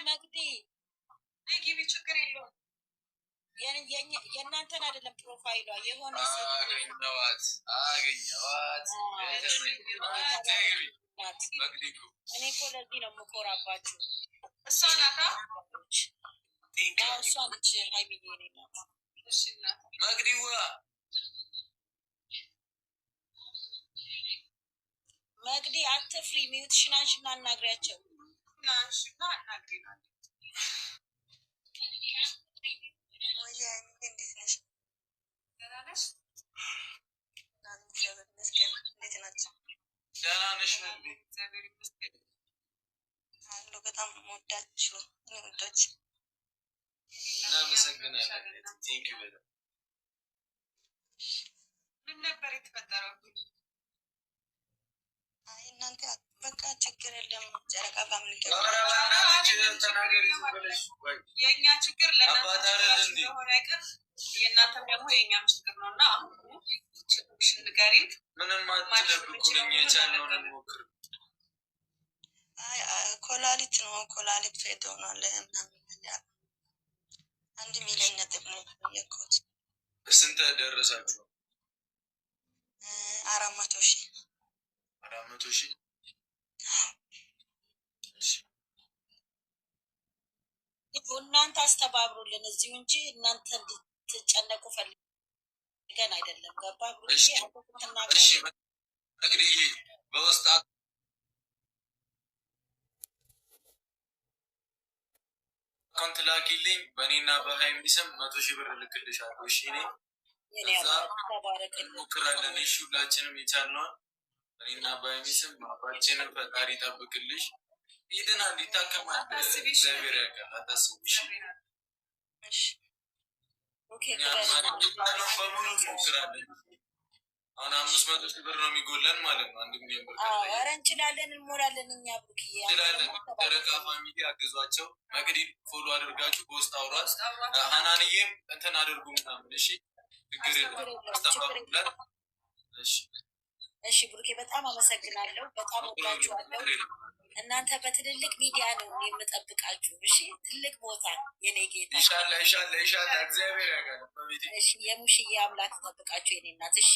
መግዲ ግቢ ችግር የለውም። የእናንተን አይደለም ፕሮፋይሏ የሆነ አገኘዋት እኔ እኮ ለዚህ ነው የምኮራባችሁ። እሷ ናታ እሷ ነች ሀይሚዬ ናት። መግዲዋ መግዲ አትፍሪ፣ ሚዩትሽን አንሺና አናግሪያቸው። ናንሽና አናግሪናል። እንዴት ነሽ? ደህና ነሽ? እንዴት ናቸው? ደህና ነሽ? እግዚአብሔር ይመስገን አሉ። በጣም ወዳችሁ ወዳች እናመሰግናለን። ቴንኪው በጣም። ምን ነበር የተፈጠረው? አይ እናንተ በቃ ችግር የለም። ጨረቃ ፋሚሊ የእኛ ችግር ለእናንተ ስለሆነ አይቀር የእናንተም ደግሞ የእኛም ችግር ነው እና አሁን ችግርሽን ንገሪን። ምንም አትደብቁልኝ፣ የቻልነውን እንሞክር። ኮላሊት ነው ኮላሊት ፌድ ሆኗል ምናምን 1 ሚሊዮን ነጥብ ነው የኮት። ስንት ደረሳችሁ? 400,000 400,000 እናንተ አስተባብሩልን እዚሁ እንጂ እናንተ እንድትጨነቁ ፈልገን አይደለም። ገባ? እንግዲህ በውስጥ አካውንት ላኪልኝ። በእኔና በሀይሚ ስም 100,000 ብር ልክልሻለሁ። እሺ እዛ እንሞክራለን። እሺ ሁላችንም የቻልነውን በእኔና በሀይሚ ስም አባችንን ፈጣሪ ይጠብቅልሽ። ይድናል፣ ይታከማል። እግዚአብሔር ያውቃል። አታስቢ። በሙሉ እንሞክራለን። አሁን 500,000 ብር ነው የሚጎለን ማለት ነው። 1 ሚሊዮን ብር ኧረ እንችላለን፣ እንሞላለን። እኛ እንችላለን። ጨረቃ ፋሚሊ አግዟቸው። መቅዲ ፎሎ አድርጋችሁ በውስጥ አውሯት። ሀናንዬም እንትን አድርጉ ምናምን። እሺ ችግር የለም። አስተባብላት። እሺ ብሩኬ በጣም አመሰግናለሁ። በጣም ወዳችኋለሁ። እናንተ በትልልቅ ሚዲያ ነው የምጠብቃችሁ። እሺ ትልቅ ቦታ የኔ ጌታ ኢንሻአላህ እግዚአብሔር ያጋል። እሺ የሙሽዬ አምላክ ተጠብቃችሁ የኔ እናት። እሺ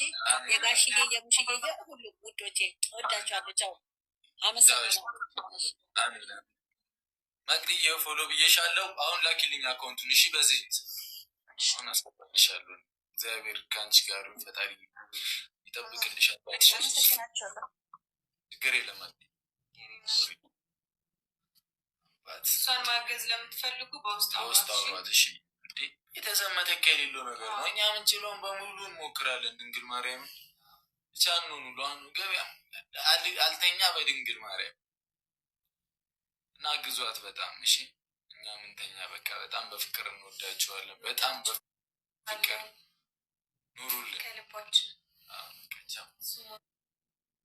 የጋሽዬ የሙሽዬ ሁሉ ውዶቼ ወዳችኋለሁ። ቻው አመሰግናለሁ። አሜን። መቅዲዬ ፎሎ ብዬሻለሁ። አሁን ላኪልኝ አካውንቱን። እሺ በዚህ አሁን አስቀምጥልሻለሁ። እግዚአብሔር ከአንቺ ጋር ፈጣሪ ይጠብቅልሻል። ችግር የለም። እሷን ማገዝ ለምትፈልጉ በውስጥ አውራት። እሺ የተዘመተካ የሌለው ነገር ነው። እኛ ምንችለውን በሙሉ እንሞክራለን። ድንግል ማርያም ቻኑን ሁሉ አሁን ገበያ አልተኛ በድንግል ማርያም እና ግዟት በጣም እሺ። እኛ ምንተኛ በቃ በጣም በፍቅር እንወዳችኋለን። በጣም በፍቅር ኑሩልን ከልባችን።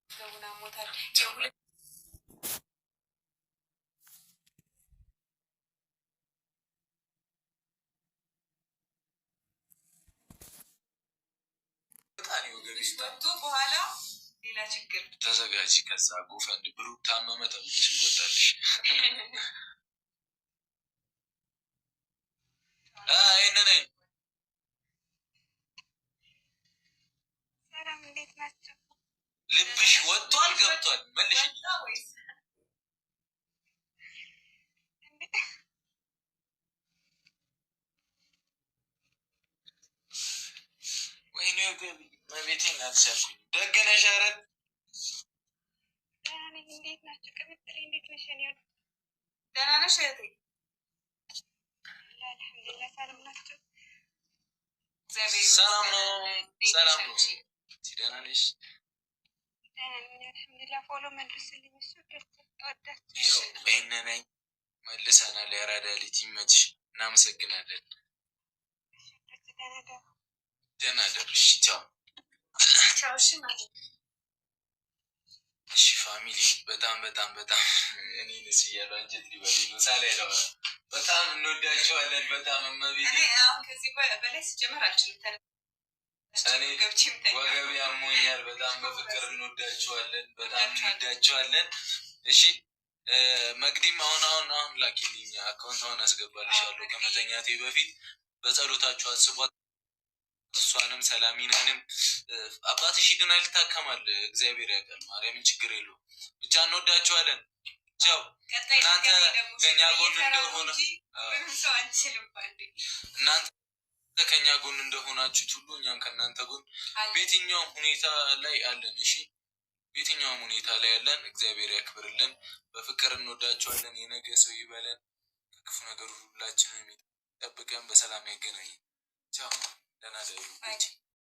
ገቡና ሞታል በኋላ ሌላ ችግር ተዘጋጂ። ከዛ ጉፈንድ ብሩክ ታመመ ተብሎሽ ይወጣልሽ። ይነነኝ ሰላም፣ እንዴት ናቸው? ልብሽ ወጥቷል ገብቷል? መልሽ ወይኔ ገቢ መቤቴን አልቻልኩኝ። ደግነሽ አረት ደህና ነኝ። እንዴት ናቸው? ቅምጥሌ እንዴት ነሽ? ደህና ነሽ እህቴ? አልሐምዱሊላህ ሰላም ናቸው። ሰላም ነው ሰላም ነው። ደህና ነሽ? ደህና ነኝ አልሐምዱሊላህ። ፎሎ መልስልኝ። እሱ ወዳችሁ ይህን ነኝ መልሰናል። ያራዳ ልጅ ይመችሽ። እናመሰግናለን። ደህና ደርሽ። ቻው ቻው። እሺ ፋሚሊ በጣም በጣም በጣም እኔ ነስ እያሉ አንጀት ሊበሉ ነው። ሳላይ ነው። በጣም እንወዳቸዋለን። በጣም እመቤቴ አሁን ከዚህ በላይ ስጀምር አልችልም። እኔ ወገቤ ያሞኛል። በጣም በፍቅር እንወዳቸዋለን። በጣም እንወዳቸዋለን። እሺ መግዲም አሁን ላኪልኝ አካውንት አሁን አስገባልሻለሁ ከመተኛቴ በፊት በጸሎታችሁ አስቧት። እሷንም ሰላሚናንም አባትሽ ይድናል ይታከማል፣ እግዚአብሔር ያውቃል። ማርያምን ችግር የለውም። ብቻ እንወዳችኋለን። ቻው። እናንተ ከኛ ጎን እንደሆነ እናንተ ከኛ ጎን እንደሆናችሁት ሁሉ እኛም ከእናንተ ጎን በየትኛውም ሁኔታ ላይ አለን። እሺ በየትኛውም ሁኔታ ላይ ያለን እግዚአብሔር ያክብርልን። በፍቅር እንወዳችኋለን። የነገ ሰው ይበለን። ከክፉ ነገር ሁላችንም ይጠብቀን። በሰላም ያገናኝ። ቻው። ደህና ደሩ።